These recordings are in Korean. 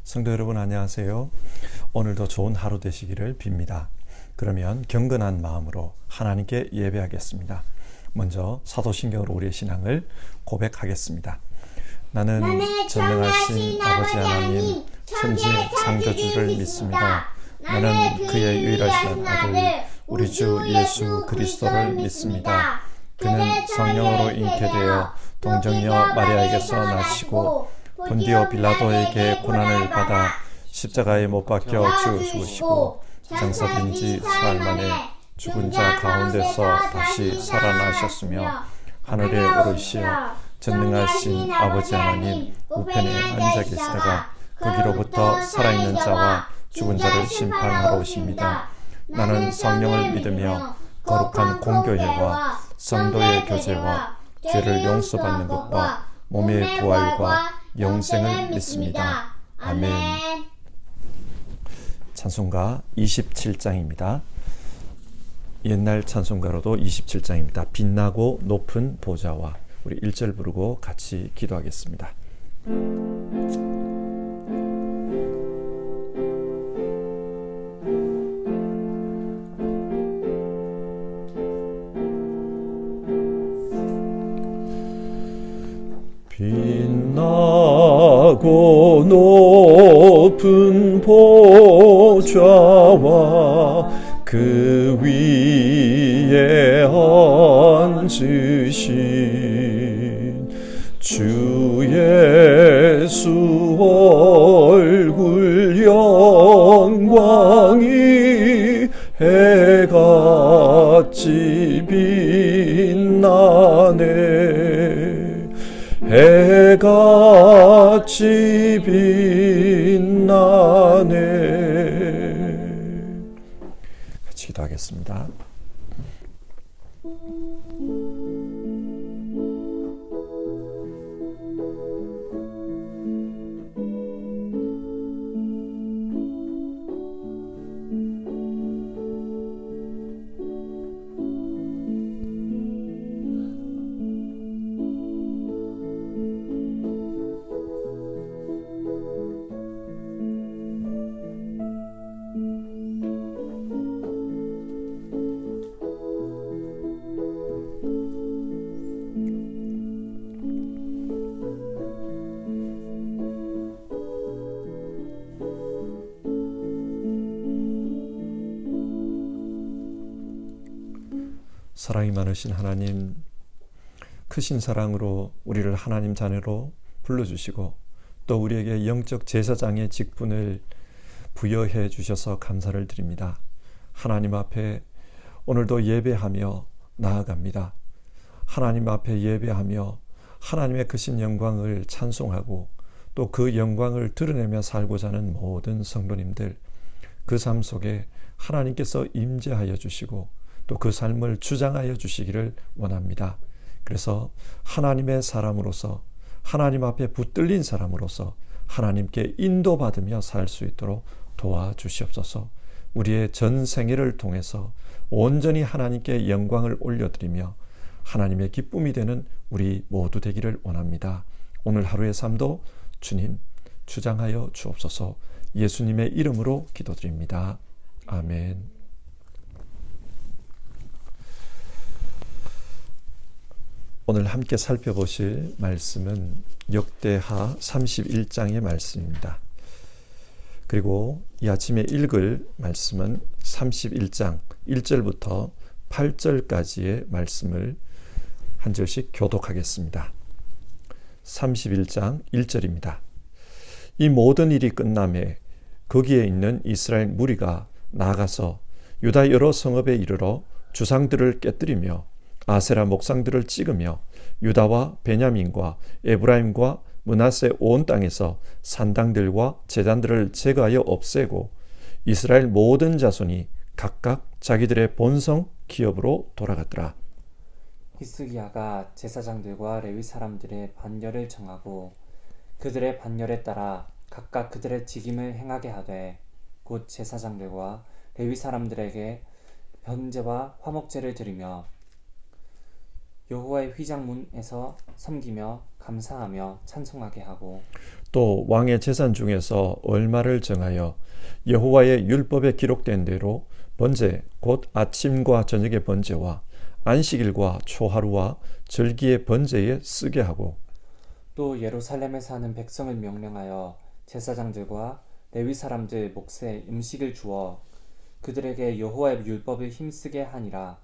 성도 여러분 안녕하세요. 오늘도 좋은 하루 되시기를 빕니다. 그러면 경건한 마음으로 하나님께 예배하겠습니다. 먼저 사도신경으로 우리의 신앙을 고백하겠습니다. 나는 전능하신 아버지 하나님 천지 창조주를 믿습니다. 나는 그의 유일하신 아들 우리 주 예수 그리스도를 믿습니다. 그는 성령으로 잉태되어 동정녀 마리아에게서 나시고 본디오 빌라도에게 고난을 받아 십자가에 못 박혀 죽으시고 장사된 지 사흘 만에 죽은 자 가운데서 다시 살아나셨으며 하늘에 오르시어 전능하신 아버지 하나님 우편에 앉아 계시다가 거기로부터 살아있는 자와 죽은 자를 심판하러 오십니다. 나는 성령을 믿으며 거룩한 공교회와 성도의 교제와 죄를 용서받는 것과 몸의 부활과 영생을 믿습니다. 아멘. 찬송가 27장입니다. 옛날 찬송가로도 27장입니다. 빛나고 높은 보좌와 우리 1절 부르고 같이 기도하겠습니다. 빛나고 높은 보좌와 그 위에 앉으신 주 예수 얼굴 영광이 해같이 빛나네. 해같이 빛나네. 같이 기도하겠습니다. 사랑이 많으신 하나님, 크신 사랑으로 우리를 하나님 자녀로 불러주시고 또 우리에게 영적 제사장의 직분을 부여해 주셔서 감사를 드립니다. 하나님 앞에 오늘도 예배하며 나아갑니다. 하나님 앞에 예배하며 하나님의 크신 영광을 찬송하고 또 그 영광을 드러내며 살고자 하는 모든 성도님들, 그 삶 속에 하나님께서 임재하여 주시고 또 그 삶을 주장하여 주시기를 원합니다. 그래서 하나님의 사람으로서 하나님 앞에 붙들린 사람으로서 하나님께 인도받으며 살 수 있도록 도와주시옵소서. 우리의 전 생애를 통해서 온전히 하나님께 영광을 올려드리며 하나님의 기쁨이 되는 우리 모두 되기를 원합니다. 오늘 하루의 삶도 주님 주장하여 주옵소서. 예수님의 이름으로 기도드립니다. 아멘. 오늘 함께 살펴보실 말씀은 역대하 31장의 말씀입니다. 그리고 이 아침에 읽을 말씀은 31장 1절부터 8절까지의 말씀을 한 절씩 교독하겠습니다. 31장 1절입니다. 이 모든 일이 끝남에 거기에 있는 이스라엘 무리가 나가서 유다 여러 성읍에 이르러 주상들을 깨뜨리며 아세라 목상들을 찍으며 유다와 베냐민과 에브라임과 므낫세 온 땅에서 산당들과 제단들을 제거하여 없애고 이스라엘 모든 자손이 각각 자기들의 본성 기업으로 돌아갔더라. 히스기야가 제사장들과 레위 사람들의 반열을 정하고 그들의 반열에 따라 각각 그들의 직임을 행하게 하되 곧 제사장들과 레위 사람들에게 번제와 화목제를 드리며 여호와의 휘장문에서 섬기며 감사하며 찬송하게 하고 또 왕의 재산 중에서 얼마를 정하여 여호와의 율법에 기록된 대로 번제 곧 아침과 저녁의 번제와 안식일과 초하루와 절기의 번제에 쓰게 하고 또 예루살렘에 사는 백성을 명령하여 제사장들과 레위 사람들 몫에 음식을 주어 그들에게 여호와의 율법을 힘쓰게 하니라.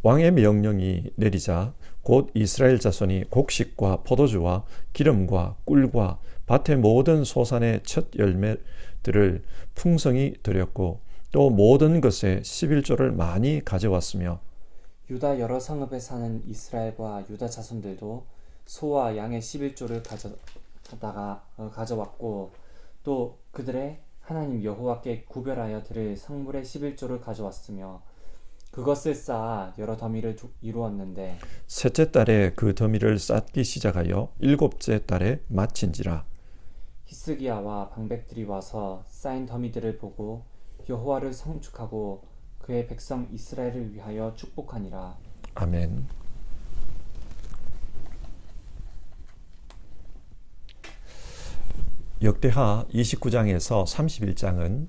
왕의 명령이 내리자 곧 이스라엘 자손이 곡식과 포도주와 기름과 꿀과 밭의 모든 소산의 첫 열매들을 풍성히 드렸고 또 모든 것에 11조를 많이 가져왔으며 유다 여러 성읍에 사는 이스라엘과 유다 자손들도 소와 양의 11조를 가져왔고 또 그들의 하나님 여호와께 구별하여 드릴 성물의 11조를 가져왔으며 그것을 쌓아 여러 더미를 이루었는데 셋째 달에 그 더미를 쌓기 시작하여 일곱째 달에 마친지라. 히스기야와 방백들이 와서 쌓인 더미들을 보고 여호와를 성축하고 그의 백성 이스라엘을 위하여 축복하니라. 아멘. 역대하 29장에서 31장은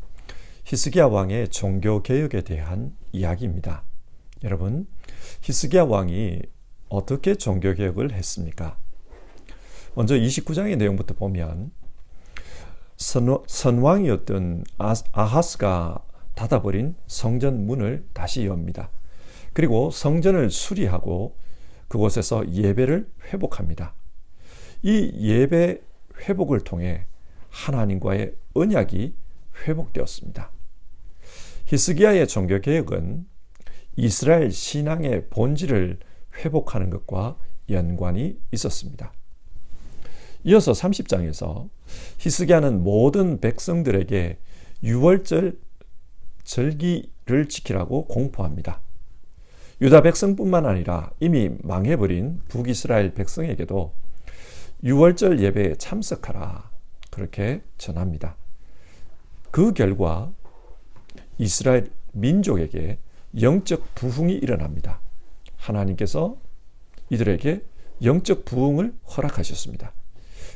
히스기야 왕의 종교 개혁에 대한 이야기입니다. 여러분, 히스기야 왕이 어떻게 종교 개혁을 했습니까? 먼저 29장의 내용부터 보면 선왕이었던 아하스가 닫아버린 성전 문을 다시 엽니다. 그리고 성전을 수리하고 그곳에서 예배를 회복합니다. 이 예배 회복을 통해 하나님과의 언약이 회복되었습니다. 히스기야의 종교개혁은 이스라엘 신앙의 본질을 회복하는 것과 연관이 있었습니다. 이어서 30장에서 히스기야는 모든 백성들에게 유월절 절기를 지키라고 공포합니다. 유다 백성뿐만 아니라 이미 망해버린 북이스라엘 백성에게도 유월절 예배에 참석하라 그렇게 전합니다. 그 결과 이스라엘 민족에게 영적 부흥이 일어납니다. 하나님께서 이들에게 영적 부흥을 허락하셨습니다.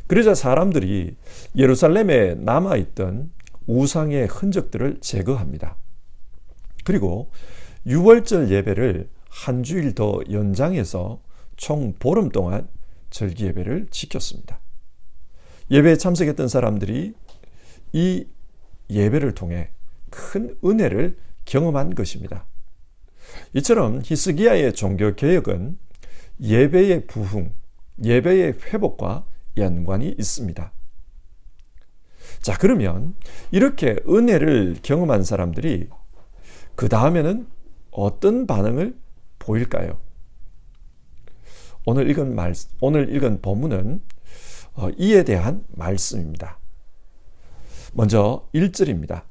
그러자 사람들이 예루살렘에 남아있던 우상의 흔적들을 제거합니다. 그리고 유월절 예배를 한 주일 더 연장해서 총 보름 동안 절기 예배를 지켰습니다. 예배에 참석했던 사람들이 이 예배를 통해 큰 은혜를 경험한 것입니다. 이처럼 히스기야의 종교 개혁은 예배의 부흥, 예배의 회복과 연관이 있습니다. 자, 그러면 이렇게 은혜를 경험한 사람들이 그 다음에는 어떤 반응을 보일까요? 오늘 읽은 본문은 이에 대한 말씀입니다. 먼저 1절입니다.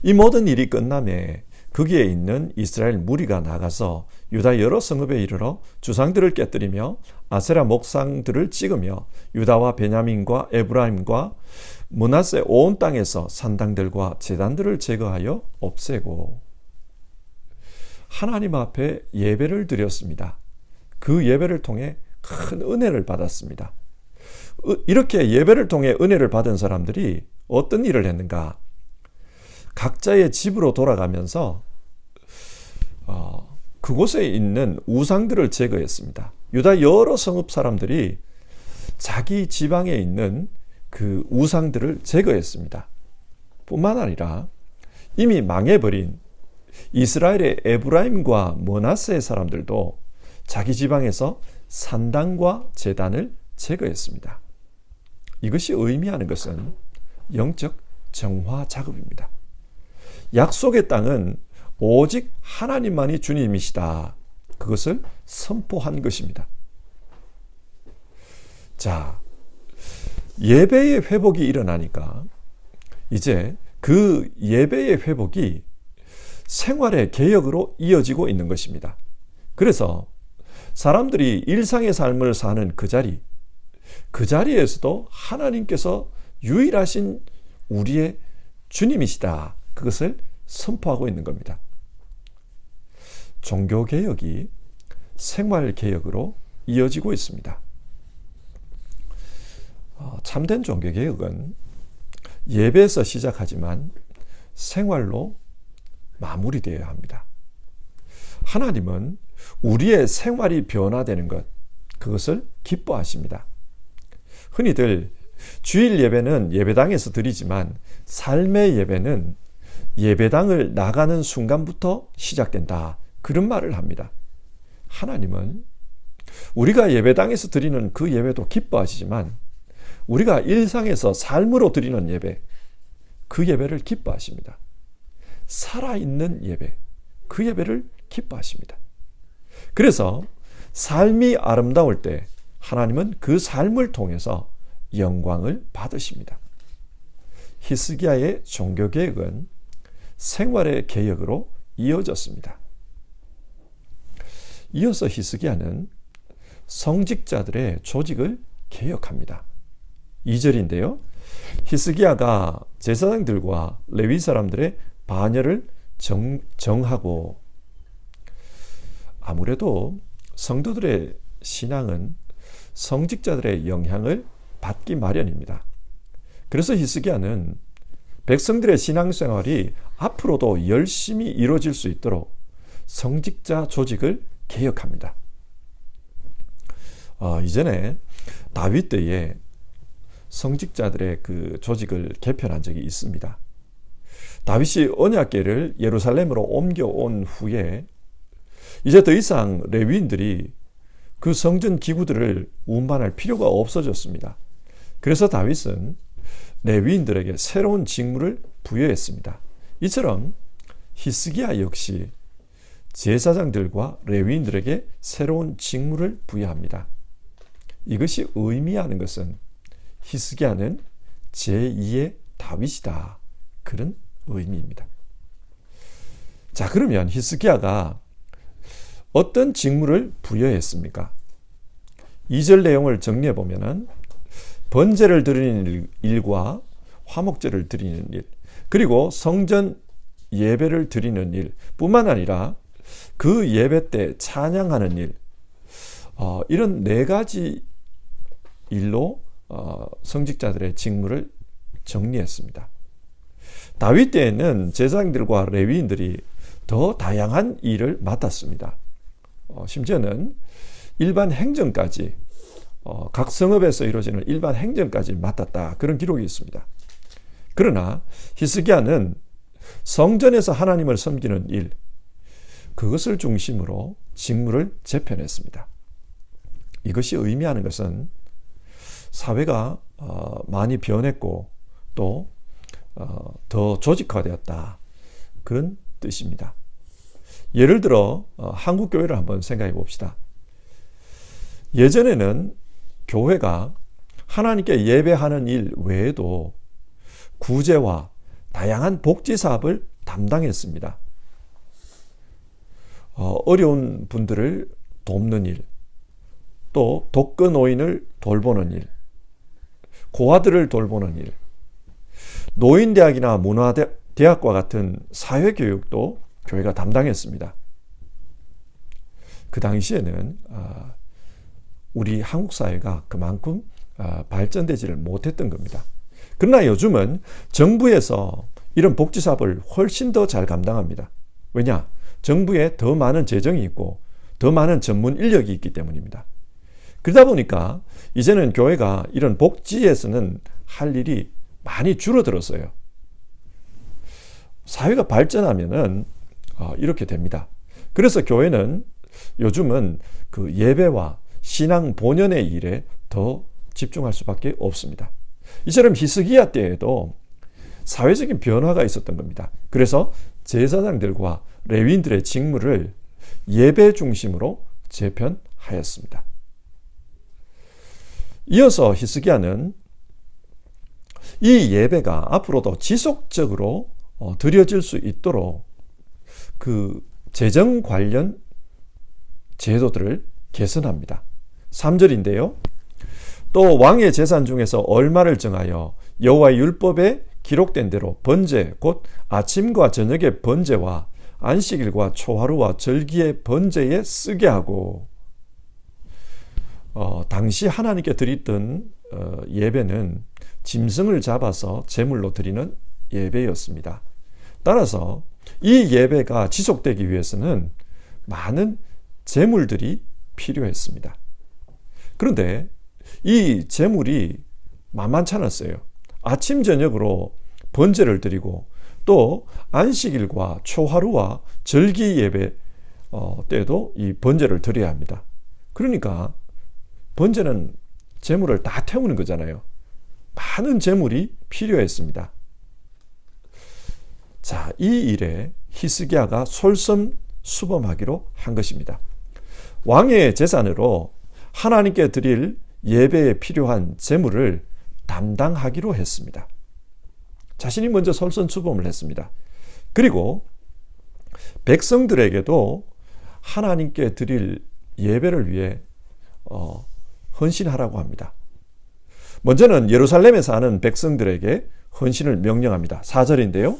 이 모든 일이 끝남에 거기에 있는 이스라엘 무리가 나가서 유다 여러 성읍에 이르러 주상들을 깨뜨리며 아세라 목상들을 찍으며 유다와 베냐민과 에브라임과 므낫세 온 땅에서 산당들과 제단들을 제거하여 없애고 하나님 앞에 예배를 드렸습니다. 그 예배를 통해 큰 은혜를 받았습니다. 이렇게 예배를 통해 은혜를 받은 사람들이 어떤 일을 했는가? 각자의 집으로 돌아가면서 그곳에 있는 우상들을 제거했습니다. 유다 여러 성읍 사람들이 자기 지방에 있는 그 우상들을 제거했습니다. 뿐만 아니라 이미 망해버린 이스라엘의 에브라임과 므낫세 사람들도 자기 지방에서 산당과 제단을 제거했습니다. 이것이 의미하는 것은 영적 정화 작업입니다. 약속의 땅은 오직 하나님만이 주님이시다. 그것을 선포한 것입니다. 자, 예배의 회복이 일어나니까 이제 그 예배의 회복이 생활의 개혁으로 이어지고 있는 것입니다. 그래서 사람들이 일상의 삶을 사는 그 자리에서도 하나님께서 유일하신 우리의 주님이시다. 그것을 선포하고 있는 겁니다. 종교개혁이 생활 개혁으로 이어지고 있습니다. 참된 종교 개혁은 예배에서 시작하지만 생활로 마무리되어야 합니다. 하나님은 우리의 생활이 변화되는 것, 그것을 기뻐하십니다. 흔히들 주일 예배는 예배당에서 드리지만 삶의 예배는 예배당을 나가는 순간부터 시작된다. 그런 말을 합니다. 하나님은 우리가 예배당에서 드리는 그 예배도 기뻐하시지만 우리가 일상에서 삶으로 드리는 예배, 그 예배를 기뻐하십니다. 살아있는 예배, 그 예배를 기뻐하십니다. 그래서 삶이 아름다울 때 하나님은 그 삶을 통해서 영광을 받으십니다. 히스기야의 종교개혁은 생활의 개혁으로 이어졌습니다. 이어서 히스기야는 성직자들의 조직을 개혁합니다. 2절인데요. 히스기야가 제사장들과 레위 사람들의 반열을 정하고, 아무래도 성도들의 신앙은 성직자들의 영향을 받기 마련입니다. 그래서 히스기야는 백성들의 신앙생활이 앞으로도 열심히 이루어질 수 있도록 성직자 조직을 개혁합니다. 이전에 다윗 때에 성직자들의 그 조직을 개편한 적이 있습니다. 다윗이 언약궤를 예루살렘으로 옮겨온 후에 이제 더 이상 레위인들이 그 성전 기구들을 운반할 필요가 없어졌습니다. 그래서 다윗은 레위인들에게 새로운 직무를 부여했습니다. 이처럼 히스기야 역시 제사장들과 레위인들에게 새로운 직무를 부여합니다. 이것이 의미하는 것은 히스기야는 제2의 다윗이다. 그런 의미입니다. 자, 그러면 히스기야가 어떤 직무를 부여했습니까? 2절 내용을 정리해 보면은 번제를 드리는 일과 화목제를 드리는 일, 그리고 성전 예배를 드리는 일 뿐만 아니라 그 예배 때 찬양하는 일, 이런 4가지 일로 성직자들의 직무를 정리했습니다. 다윗 때에는 제사장들과 레위인들이 더 다양한 일을 맡았습니다. 심지어는 일반 행정까지, 각 성읍에서 이루어지는 일반 행정까지 맡았다. 그런 기록이 있습니다. 그러나 히스기야는 성전에서 하나님을 섬기는 일, 그것을 중심으로 직무를 재편했습니다. 이것이 의미하는 것은 사회가 많이 변했고 또 더 조직화되었다. 그런 뜻입니다. 예를 들어 한국 교회를 한번 생각해 봅시다. 예전에는 교회가 하나님께 예배하는 일 외에도 구제와 다양한 복지 사업을 담당했습니다. 어려운 분들을 돕는 일, 또 독거노인을 돌보는 일, 고아들을 돌보는 일, 노인대학이나 문화대학과 같은 사회교육도 교회가 담당했습니다. 그 당시에는 우리 한국 사회가 그만큼 발전되지를 못했던 겁니다. 그러나 요즘은 정부에서 이런 복지사업을 훨씬 더 잘 감당합니다. 왜냐? 정부에 더 많은 재정이 있고 더 많은 전문 인력이 있기 때문입니다. 그러다 보니까 이제는 교회가 이런 복지에서는 할 일이 많이 줄어들었어요. 사회가 발전하면은 이렇게 됩니다. 그래서 교회는 요즘은 그 예배와 신앙 본연의 일에 더 집중할 수밖에 없습니다. 이처럼 히스기야 때에도 사회적인 변화가 있었던 겁니다. 그래서 제사장들과 레위인들의 직무를 예배 중심으로 재편하였습니다. 이어서 히스기야는 이 예배가 앞으로도 지속적으로 드려질 수 있도록 그 재정 관련 제도들을 개선합니다. 3절인데요. 또 왕의 재산 중에서 얼마를 정하여 여호와의 율법에 기록된 대로 번제 곧 아침과 저녁의 번제와 안식일과 초하루와 절기의 번제에 쓰게 하고, 당시 하나님께 드리던 예배는 짐승을 잡아서 제물로 드리는 예배였습니다. 따라서 이 예배가 지속되기 위해서는 많은 제물들이 필요했습니다. 그런데 이 제물이 만만치 않았어요. 아침 저녁으로 번제를 드리고 또 안식일과 초하루와 절기 예배 때도 이 번제를 드려야 합니다. 그러니까 번제는 제물을 다 태우는 거잖아요. 많은 제물이 필요했습니다. 자, 이 일에 히스기야가 솔선수범하기로 한 것입니다. 왕의 재산으로 하나님께 드릴 예배에 필요한 제물을 담당하기로 했습니다. 자신이 먼저 솔선수범을 했습니다. 그리고 백성들에게도 하나님께 드릴 예배를 위해 헌신하라고 합니다. 먼저는 예루살렘에 사는 백성들에게 헌신을 명령합니다. 4절인데요.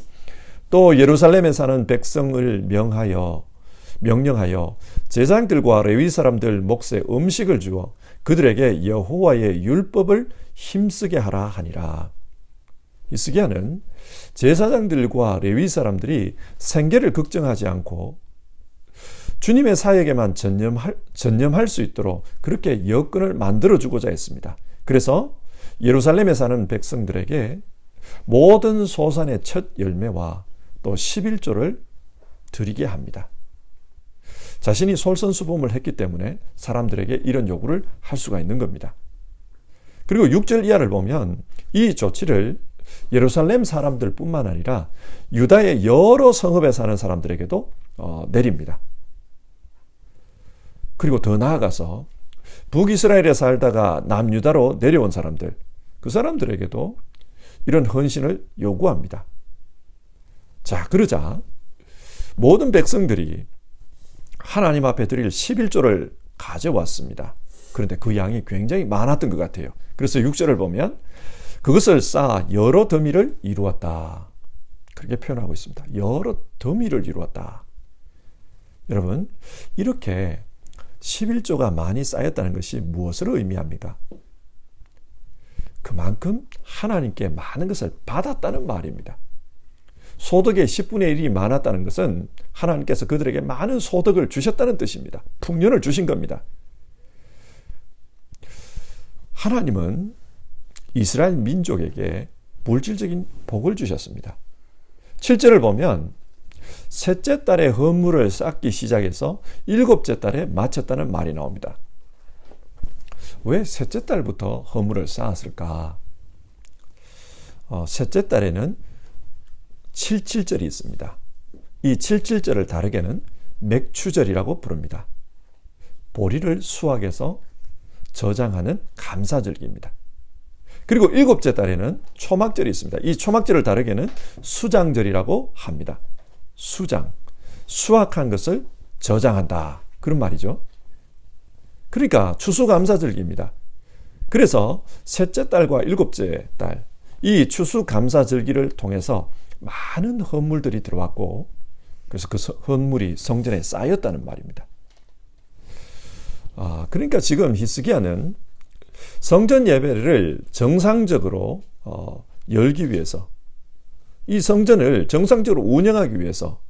또 예루살렘에 사는 백성을 명령하여 제사장들과 레위 사람들 몫에 음식을 주어 그들에게 여호와의 율법을 힘쓰게 하라 하니라. 히스기야는 제사장들과 레위 사람들이 생계를 걱정하지 않고 주님의 사역에만 전념할 수 있도록 그렇게 여건을 만들어주고자 했습니다. 그래서 예루살렘에 사는 백성들에게 모든 소산의 첫 열매와 또 11조를 드리게 합니다. 자신이 솔선수범을 했기 때문에 사람들에게 이런 요구를 할 수가 있는 겁니다. 그리고 6절 이하를 보면 이 조치를 예루살렘 사람들뿐만 아니라 유다의 여러 성읍에 사는 사람들에게도 내립니다. 그리고 더 나아가서 북이스라엘에 살다가 남유다로 내려온 사람들, 그 사람들에게도 이런 헌신을 요구합니다. 자, 그러자 모든 백성들이 하나님 앞에 드릴 11조를 가져왔습니다. 그런데 그 양이 굉장히 많았던 것 같아요. 그래서 6절을 보면 그것을 쌓아 여러 더미를 이루었다. 그렇게 표현하고 있습니다. 여러 더미를 이루었다. 여러분, 이렇게 11조가 많이 쌓였다는 것이 무엇을 의미합니까? 그만큼 하나님께 많은 것을 받았다는 말입니다. 소득의 10분의 1이 많았다는 것은 하나님께서 그들에게 많은 소득을 주셨다는 뜻입니다. 풍년을 주신 겁니다. 하나님은 이스라엘 민족에게 물질적인 복을 주셨습니다. 7절을 보면 셋째 달에 헌물을 쌓기 시작해서 일곱째 달에 마쳤다는 말이 나옵니다. 왜 셋째 달부터 헌물을 쌓았을까? 셋째 달에는 77절이 있습니다. 이 77절을 다르게는 맥추절이라고 부릅니다. 보리를 수확해서 저장하는 감사절기입니다. 그리고 일곱째 달에는 초막절이 있습니다. 이 초막절을 다르게는 수장절이라고 합니다. 수장, 수확한 것을 저장한다. 그런 말이죠. 그러니까 추수감사절기입니다. 그래서 셋째 달과 일곱째 달, 이 추수감사절기를 통해서 많은 헌물들이 들어왔고, 그래서 그 헌물이 성전에 쌓였다는 말입니다. 그러니까 지금 히스기야는 성전 예배를 정상적으로 열기 위해서, 이 성전을 정상적으로 운영하기 위해서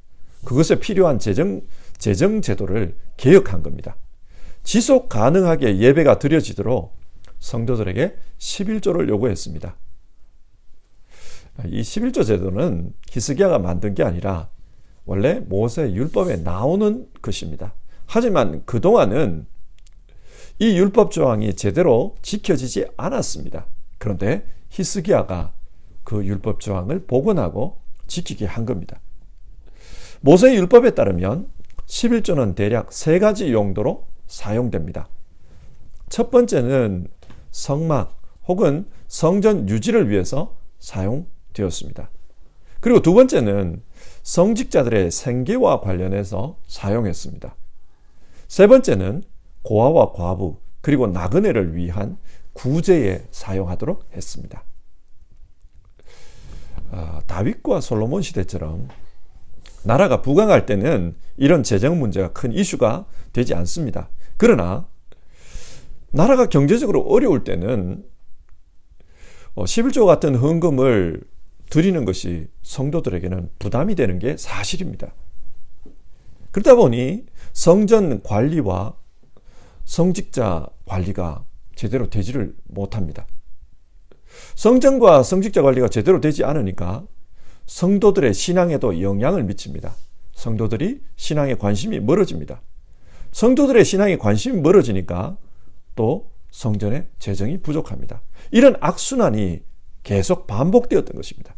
그것에 필요한 재정 제도를 개혁한 겁니다. 지속 가능하게 예배가 드려지도록 성도들에게 11조를 요구했습니다. 이 11조 제도는 히스기야가 만든 게 아니라 원래 모세 율법에 나오는 것입니다. 하지만 그동안은 이 율법 조항이 제대로 지켜지지 않았습니다. 그런데 히스기야가 그 율법 조항을 복원하고 지키게 한 겁니다. 모세 율법에 따르면 11조는 대략 3가지 용도로 사용됩니다. 첫 번째는 성막 혹은 성전 유지를 위해서 사용되었습니다. 그리고 두 번째는 성직자들의 생계와 관련해서 사용했습니다. 세 번째는 고아와 과부 그리고 나그네를 위한 구제에 사용하도록 했습니다. 다윗과 솔로몬 시대처럼 나라가 부강할 때는 이런 재정 문제가 큰 이슈가 되지 않습니다. 그러나 나라가 경제적으로 어려울 때는 11조 같은 헌금을 드리는 것이 성도들에게는 부담이 되는 게 사실입니다. 그러다 보니 성전 관리와 성직자 관리가 제대로 되지를 못합니다. 성전과 성직자 관리가 제대로 되지 않으니까 성도들의 신앙에도 영향을 미칩니다. 성도들이 신앙에 관심이 멀어집니다. 성도들의 신앙에 관심이 멀어지니까 또 성전의 재정이 부족합니다. 이런 악순환이 계속 반복되었던 것입니다.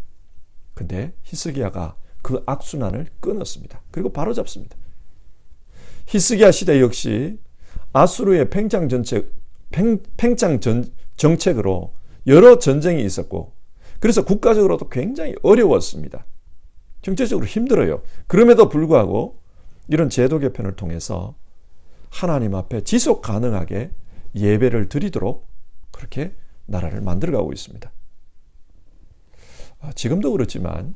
근데 히스기야가 그 악순환을 끊었습니다. 그리고 바로잡습니다. 히스기야 시대 역시 아수르의 팽창 정책으로 여러 전쟁이 있었고, 그래서 국가적으로도 굉장히 어려웠습니다. 경제적으로 힘들어요. 그럼에도 불구하고 이런 제도 개편을 통해서 하나님 앞에 지속 가능하게 예배를 드리도록 그렇게 나라를 만들어가고 있습니다. 지금도 그렇지만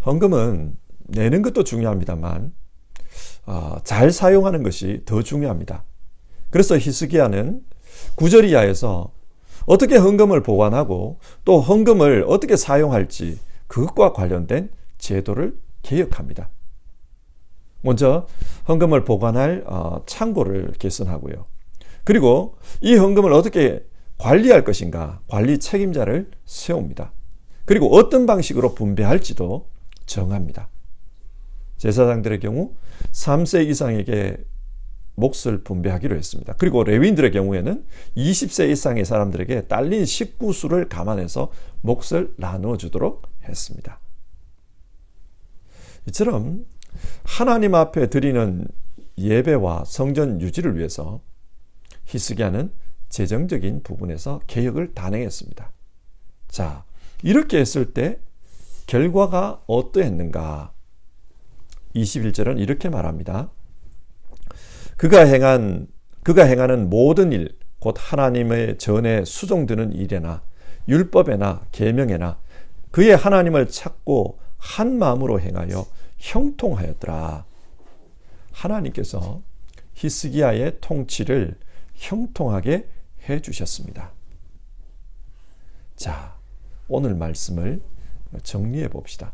헌금은 내는 것도 중요합니다만 잘 사용하는 것이 더 중요합니다. 그래서 히스기야는 9절 이하에서 어떻게 헌금을 보관하고 또 헌금을 어떻게 사용할지 그것과 관련된 제도를 개혁합니다. 먼저 헌금을 보관할 창고를 개선하고요. 그리고 이 헌금을 어떻게 관리할 것인가, 관리 책임자를 세웁니다. 그리고 어떤 방식으로 분배할지도 정합니다. 제사장들의 경우 3세 이상에게 몫을 분배하기로 했습니다. 그리고 레위인들의 경우에는 20세 이상의 사람들에게 딸린 식구수를 감안해서 몫을 나누어 주도록 했습니다. 이처럼 하나님 앞에 드리는 예배와 성전 유지를 위해서 히스기야는 재정적인 부분에서 개혁을 단행했습니다. 자, 이렇게 했을 때 결과가 어떠했는가? 21절은 이렇게 말합니다. 그가 행하는 모든 일, 곧 하나님의 전에 수종드는 일에나 율법에나 계명에나 그의 하나님을 찾고 한 마음으로 행하여 형통하였더라. 하나님께서 히스기야의 통치를 형통하게 해 주셨습니다. 자, 오늘 말씀을 정리해 봅시다.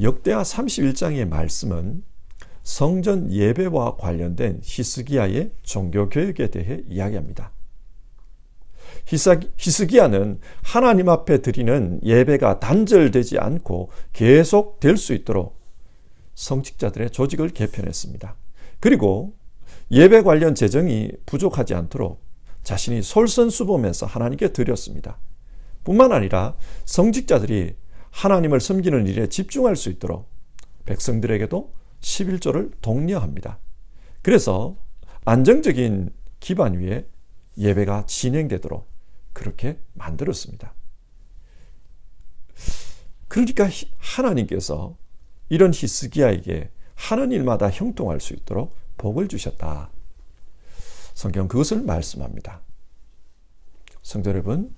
역대하 31장의 말씀은 성전 예배와 관련된 히스기야의 종교개혁에 대해 이야기합니다. 히스기야는 하나님 앞에 드리는 예배가 단절되지 않고 계속 될 수 있도록 성직자들의 조직을 개편했습니다. 그리고 예배 관련 재정이 부족하지 않도록 자신이 솔선수범해서 하나님께 드렸습니다. 뿐만 아니라 성직자들이 하나님을 섬기는 일에 집중할 수 있도록 백성들에게도 11조를 독려합니다. 그래서 안정적인 기반 위에 예배가 진행되도록 그렇게 만들었습니다. 그러니까 하나님께서 이런 히스기야에게 하는 일마다 형통할 수 있도록 복을 주셨다. 성경 그것을 말씀합니다. 성도 여러분,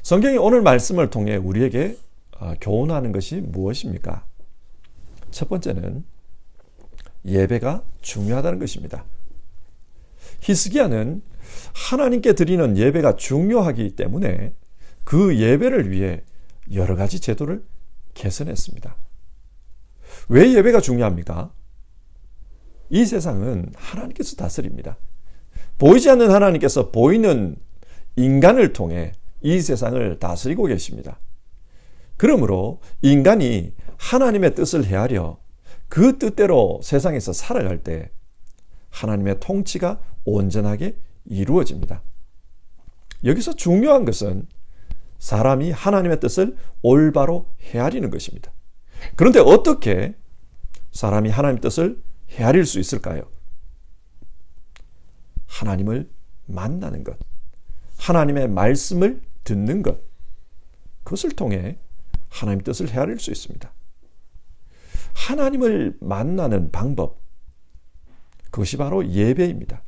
성경이 오늘 말씀을 통해 우리에게 교훈하는 것이 무엇입니까? 첫 번째는 예배가 중요하다는 것입니다. 히스기야는 하나님께 드리는 예배가 중요하기 때문에 그 예배를 위해 여러 가지 제도를 개선했습니다. 왜 예배가 중요합니까? 이 세상은 하나님께서 다스립니다. 보이지 않는 하나님께서 보이는 인간을 통해 이 세상을 다스리고 계십니다. 그러므로 인간이 하나님의 뜻을 헤아려 그 뜻대로 세상에서 살아갈 때 하나님의 통치가 온전하게 이루어집니다. 여기서 중요한 것은 사람이 하나님의 뜻을 올바로 헤아리는 것입니다. 그런데 어떻게 사람이 하나님의 뜻을 헤아릴 수 있을까요? 하나님을 만나는 것, 하나님의 말씀을 듣는 것, 그것을 통해 하나님의 뜻을 헤아릴 수 있습니다. 하나님을 만나는 방법, 그것이 바로 예배입니다.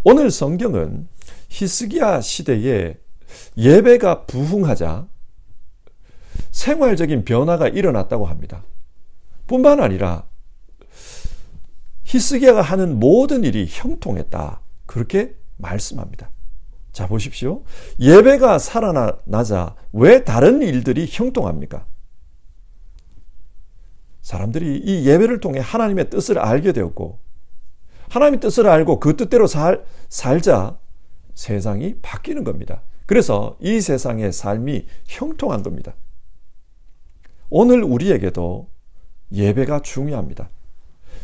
오늘 성경은 히스기야 시대에 예배가 부흥하자 생활적인 변화가 일어났다고 합니다. 뿐만 아니라 히스기야가 하는 모든 일이 형통했다. 그렇게 말씀합니다. 자, 보십시오. 예배가 살아나자 왜 다른 일들이 형통합니까? 사람들이 이 예배를 통해 하나님의 뜻을 알게 되었고, 하나님의 뜻을 알고 그 뜻대로 살자 세상이 바뀌는 겁니다. 그래서 이 세상의 삶이 형통한 겁니다. 오늘 우리에게도 예배가 중요합니다.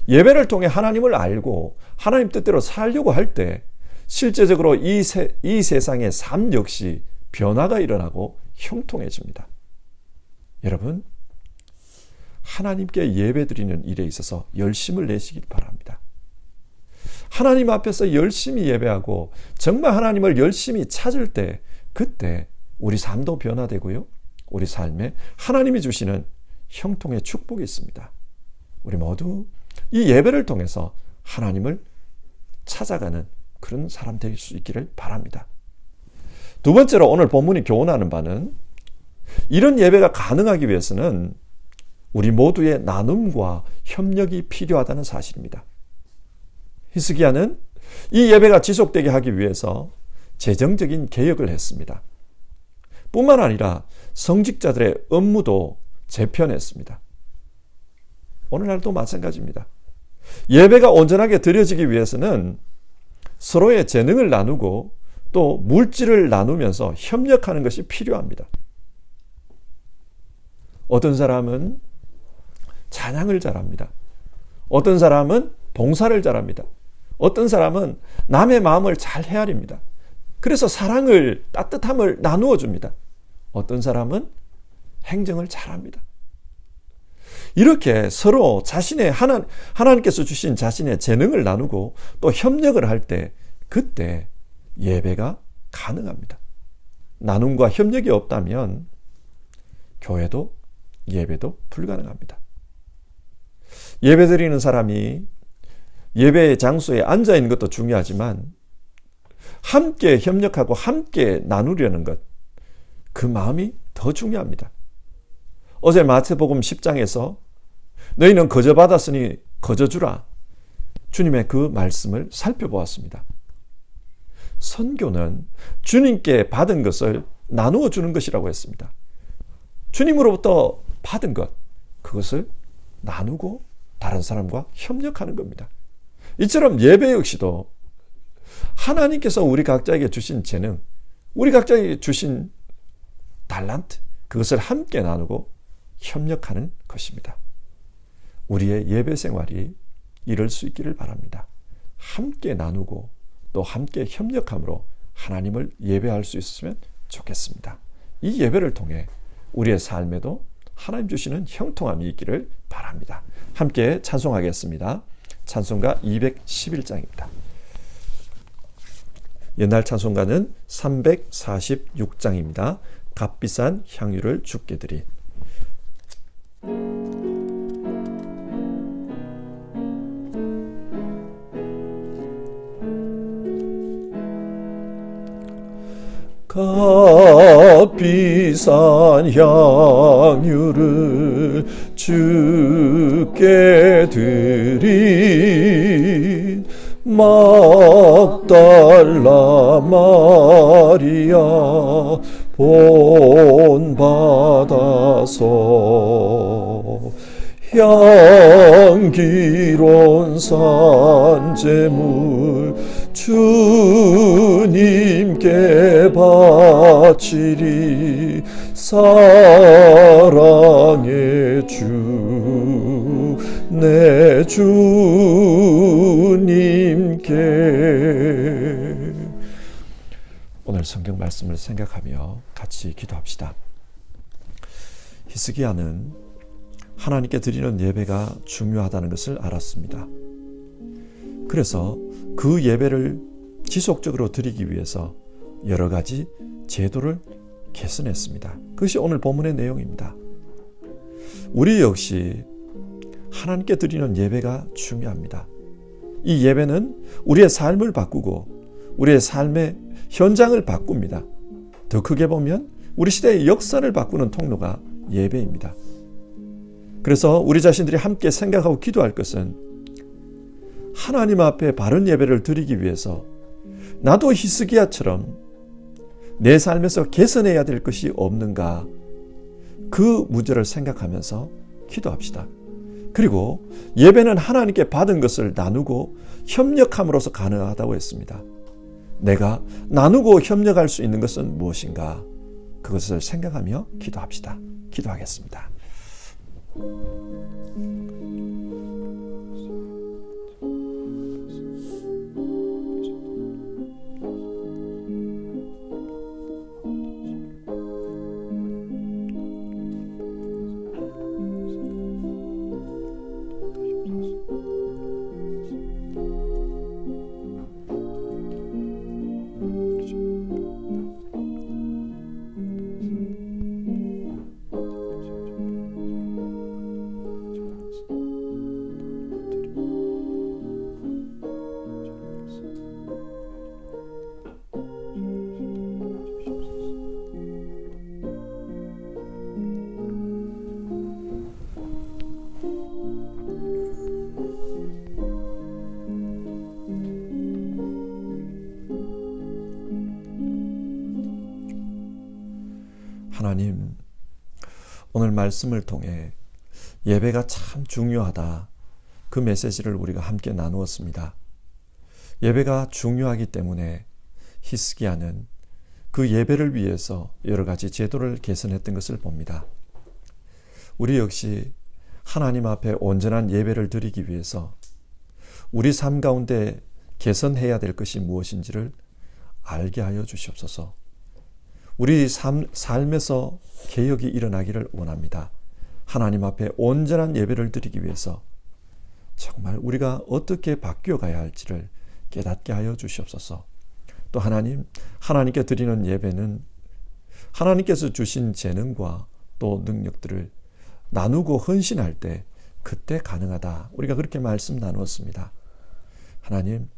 예배를 통해 하나님을 알고 하나님 뜻대로 살려고 할 때 실제적으로 이 세상의 삶 역시 변화가 일어나고 형통해집니다. 여러분, 하나님께 예배드리는 일에 있어서 열심을 내시길 바랍니다. 하나님 앞에서 열심히 예배하고 정말 하나님을 열심히 찾을 때 그때 우리 삶도 변화되고요. 우리 삶에 하나님이 주시는 형통의 축복이 있습니다. 우리 모두 이 예배를 통해서 하나님을 찾아가는 그런 사람 될 수 있기를 바랍니다. 두 번째로 오늘 본문이 교훈하는 바는 이런 예배가 가능하기 위해서는 우리 모두의 나눔과 협력이 필요하다는 사실입니다. 히스기야는 이 예배가 지속되게 하기 위해서 재정적인 개혁을 했습니다. 뿐만 아니라 성직자들의 업무도 재편했습니다. 오늘날도 마찬가지입니다. 예배가 온전하게 드려지기 위해서는 서로의 재능을 나누고 또 물질을 나누면서 협력하는 것이 필요합니다. 어떤 사람은 찬양을 잘합니다. 어떤 사람은 봉사를 잘합니다. 어떤 사람은 남의 마음을 잘 헤아립니다. 그래서 사랑을, 따뜻함을 나누어 줍니다. 어떤 사람은 행정을 잘합니다. 이렇게 서로 자신의 하나님께서 주신 자신의 재능을 나누고 또 협력을 할 때 그때 예배가 가능합니다. 나눔과 협력이 없다면 교회도 예배도 불가능합니다. 예배드리는 사람이 예배의 장소에 앉아 있는 것도 중요하지만 함께 협력하고 함께 나누려는 것, 그 마음이 더 중요합니다. 어제 마태복음 10장에서 너희는 거저 받았으니 거저 주라. 주님의 그 말씀을 살펴보았습니다. 선교는 주님께 받은 것을 나누어 주는 것이라고 했습니다. 주님으로부터 받은 것, 그것을 나누고 다른 사람과 협력하는 겁니다. 이처럼 예배 역시도 하나님께서 우리 각자에게 주신 재능, 우리 각자에게 주신 달란트, 그것을 함께 나누고 협력하는 것입니다. 우리의 예배 생활이 이럴 수 있기를 바랍니다. 함께 나누고 또 함께 협력함으로 하나님을 예배할 수 있으면 좋겠습니다. 이 예배를 통해 우리의 삶에도 하나님 주시는 형통함이 있기를 바랍니다. 함께 찬송하겠습니다. 찬송가 211장입니다. 옛날 찬송가는 346장입니다. 값비싼 향유를 주께 드린. 값비싼 향유를 주께 드린 막달라 마리아 본받아서 향기로운 산제물 주님께 바치리. 사랑의 주 내 주님께. 오늘 성경 말씀을 생각하며 같이 기도합시다. 히스기야는 하나님께 드리는 예배가 중요하다는 것을 알았습니다. 그래서 그 예배를 지속적으로 드리기 위해서 여러 가지 제도를 개선했습니다. 그것이 오늘 본문의 내용입니다. 우리 역시 하나님께 드리는 예배가 중요합니다. 이 예배는 우리의 삶을 바꾸고 우리의 삶의 현장을 바꿉니다. 더 크게 보면 우리 시대의 역사를 바꾸는 통로가 예배입니다. 그래서 우리 자신들이 함께 생각하고 기도할 것은 하나님 앞에 바른 예배를 드리기 위해서 나도 히스기야처럼 내 삶에서 개선해야 될 것이 없는가, 그 문제를 생각하면서 기도합시다. 그리고 예배는 하나님께 받은 것을 나누고 협력함으로써 가능하다고 했습니다. 내가 나누고 협력할 수 있는 것은 무엇인가, 그것을 생각하며 기도합시다. 기도하겠습니다. 하나님, 오늘 말씀을 통해 예배가 참 중요하다, 그 메시지를 우리가 함께 나누었습니다. 예배가 중요하기 때문에 히스기야는 그 예배를 위해서 여러 가지 제도를 개선했던 것을 봅니다. 우리 역시 하나님 앞에 온전한 예배를 드리기 위해서 우리 삶 가운데 개선해야 될 것이 무엇인지를 알게 하여 주시옵소서. 우리 삶에서 개혁이 일어나기를 원합니다. 하나님 앞에 온전한 예배를 드리기 위해서 정말 우리가 어떻게 바뀌어가야 할지를 깨닫게 하여 주시옵소서. 또 하나님께 드리는 예배는 하나님께서 주신 재능과 또 능력들을 나누고 헌신할 때 그때 가능하다. 우리가 그렇게 말씀 나누었습니다. 하나님,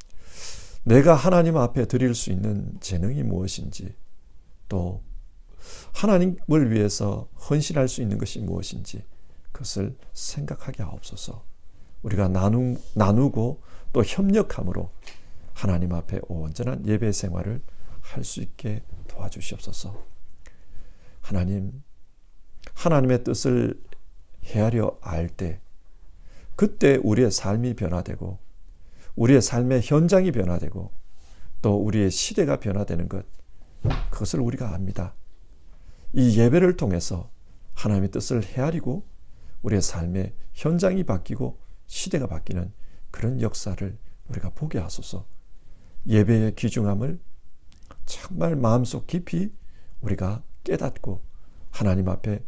내가 하나님 앞에 드릴 수 있는 재능이 무엇인지, 또 하나님을 위해서 헌신할 수 있는 것이 무엇인지 그것을 생각하게 하옵소서. 우리가 나누고 또 협력함으로 하나님 앞에 온전한 예배 생활을 할 수 있게 도와주시옵소서. 하나님의 뜻을 헤아려 알 때 그때 우리의 삶이 변화되고 우리의 삶의 현장이 변화되고 또 우리의 시대가 변화되는 것, 그것을 우리가 압니다. 이 예배를 통해서 하나님의 뜻을 헤아리고 우리의 삶의 현장이 바뀌고 시대가 바뀌는 그런 역사를 우리가 보게 하소서. 예배의 귀중함을 정말 마음속 깊이 우리가 깨닫고 하나님 앞에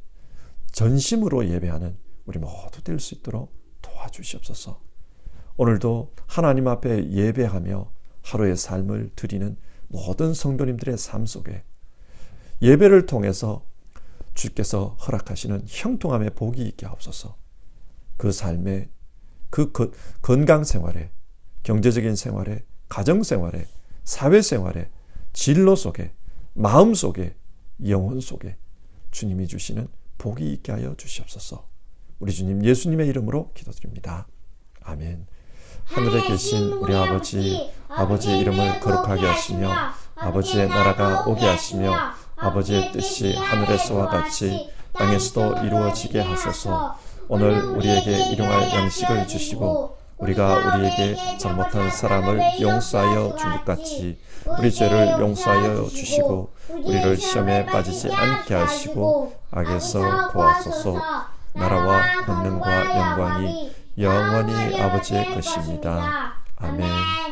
전심으로 예배하는 우리 모두 될 수 있도록 도와주시옵소서. 오늘도 하나님 앞에 예배하며 하루의 삶을 드리는 모든 성도님들의 삶 속에 예배를 통해서 주께서 허락하시는 형통함의 복이 있게 하옵소서. 그 삶에, 그 건강 생활에, 경제적인 생활에, 가정 생활에, 사회 생활에, 진로 속에, 마음 속에, 영혼 속에 주님이 주시는 복이 있게 하여 주시옵소서. 우리 주님 예수님의 이름으로 기도드립니다. 아멘. 하늘에 계신 우리 아버지의 이름을 거룩하게 하시며 아버지의 나라가 오게 하시며 아버지의 뜻이 하늘에서와 같이 땅에서도 이루어지게 하소서. 오늘 우리에게 일용할 양식을 주시고 우리가 우리에게 잘못한 사람을 용서하여 준 것 같이 우리 죄를 용서하여 주시고 우리를 시험에 빠지지 않게 하시고 악에서 구하소서. 나라와 권능과 영광이 영원히 아버지의 것입니다. 아멘.